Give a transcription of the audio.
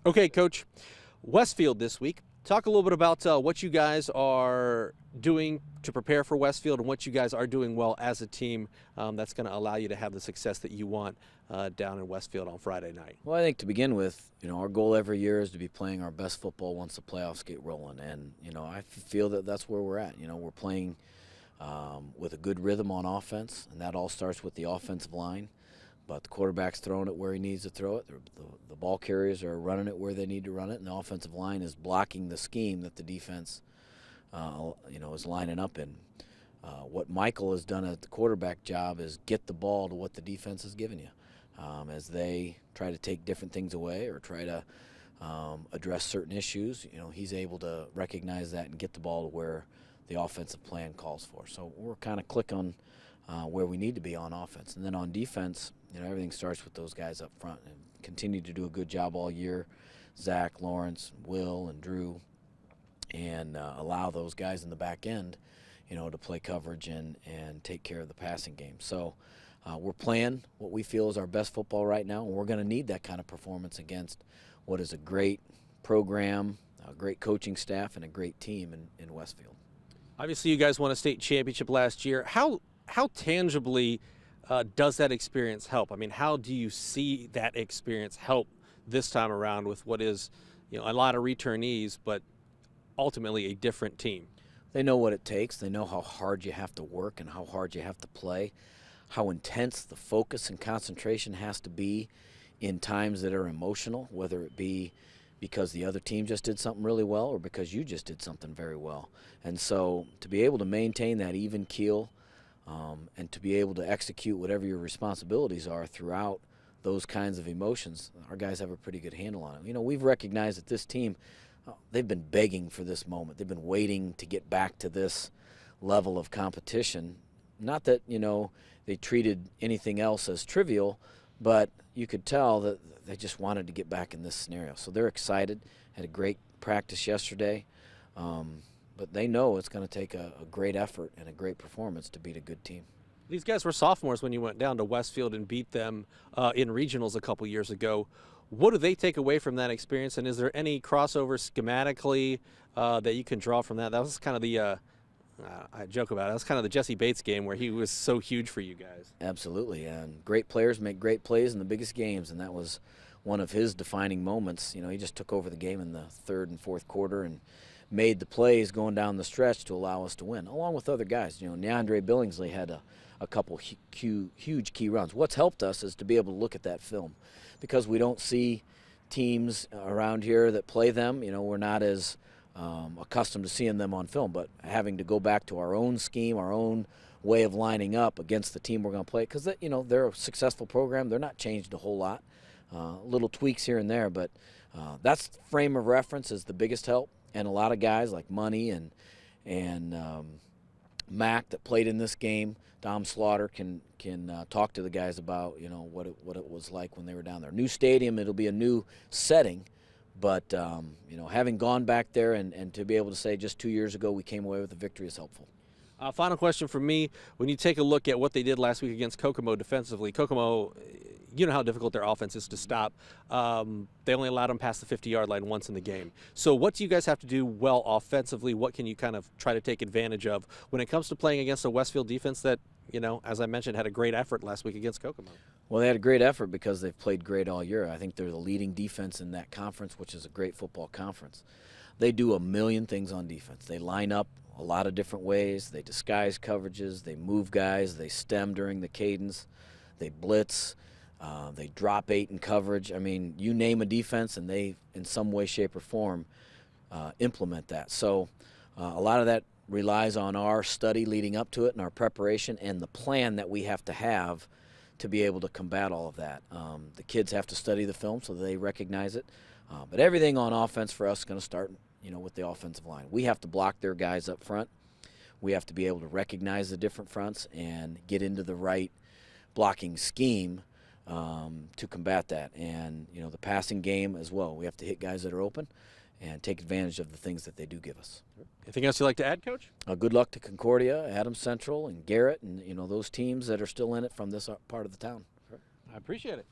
Okay, Coach, Westfield this week. Talk a little bit about what you guys are doing to prepare for Westfield and what you guys are doing well as a team that's going to allow you to have the success that you want down in Westfield on Friday night. Well, I think to begin with, our goal every year is to be playing our best football once the playoffs get rolling. And, I feel that that's where we're at. We're playing with a good rhythm on offense, and that all starts with the offensive line. But the quarterback's throwing it where he needs to throw it. The ball carriers are running it where they need to run it, and the offensive line is blocking the scheme that the defense, is lining up in. What Michael has done at the quarterback job is get the ball to what the defense has given you. As they try to take different things away or try to address certain issues, he's able to recognize that and get the ball to where the offensive plan calls for. So we're kind of click on where we need to be on offense. And then on defense, everything starts with those guys up front and continue to do a good job all year. Zach, Lawrence, Will, and Drew, and allow those guys in the back end, to play coverage and take care of the passing game. So we're playing what we feel is our best football right now, and we're going to need that kind of performance against what is a great program, a great coaching staff, and a great team in Westfield. Obviously, you guys won a state championship last year. How tangibly does that experience help? I mean, how do you see that experience help this time around with what is, a lot of returnees, but ultimately a different team? They know what it takes. They know how hard you have to work and how hard you have to play, how intense the focus and concentration has to be in times that are emotional, whether it be because the other team just did something really well or because you just did something very well. And so to be able to maintain that even keel and to be able to execute whatever your responsibilities are throughout those kinds of emotions, our guys have a pretty good handle on it. We've recognized that this team, they've been begging for this moment. They've been waiting to get back to this level of competition. Not that, they treated anything else as trivial, but you could tell that they just wanted to get back in this scenario. So they're excited, had a great practice yesterday, but they know it's going to take a great effort and a great performance to beat a good team. These guys were sophomores when you went down to Westfield and beat them in regionals a couple years ago. What do they take away from that experience, and is there any crossover schematically that you can draw from that? That was kind of the I joke about it. That was kind of the Jesse Bates game where he was so huge for you guys. Absolutely, and great players make great plays in the biggest games, and that was one of his defining moments. He just took over the game in the third and fourth quarter and made the plays going down the stretch to allow us to win, along with other guys. Neandre Billingsley had a couple huge key runs. What's helped us is to be able to look at that film because we don't see teams around here that play them. We're not as accustomed to seeing them on film, but having to go back to our own scheme, our own way of lining up against the team we're going to play, because they're a successful program. They're not changed a whole lot, little tweaks here and there, but that's frame of reference is the biggest help. And a lot of guys like Money and Mac that played in this game, Dom Slaughter can talk to the guys about what it was like when they were down there. New stadium, it'll be a new setting. But, having gone back there and to be able to say just 2 years ago we came away with a victory is helpful. Final question from me. When you take a look at what they did last week against Kokomo defensively, Kokomo, you know how difficult their offense is to stop. They only allowed them past the 50-yard line once in the game. So what do you guys have to do well offensively? What can you kind of try to take advantage of when it comes to playing against a Westfield defense that, as I mentioned, had a great effort last week against Kokomo? Well, they had a great effort because they've played great all year. I think they're the leading defense in that conference, which is a great football conference. They do a million things on defense. They line up a lot of different ways. They disguise coverages. They move guys. They stem during the cadence. They blitz. They drop 8 in coverage. I mean, you name a defense, and they, in some way, shape, or form, implement that. So a lot of that relies on our study leading up to it and our preparation and the plan that we have to be able to combat all of that. The kids have to study the film so they recognize it. But everything on offense for us is going to start, with the offensive line. We have to block their guys up front. We have to be able to recognize the different fronts and get into the right blocking scheme to combat that. And, the passing game as well. We have to hit guys that are open and take advantage of the things that they do give us. Anything else you'd like to add, Coach? Good luck to Concordia, Adams Central, and Garrett, and those teams that are still in it from this part of the town. I appreciate it.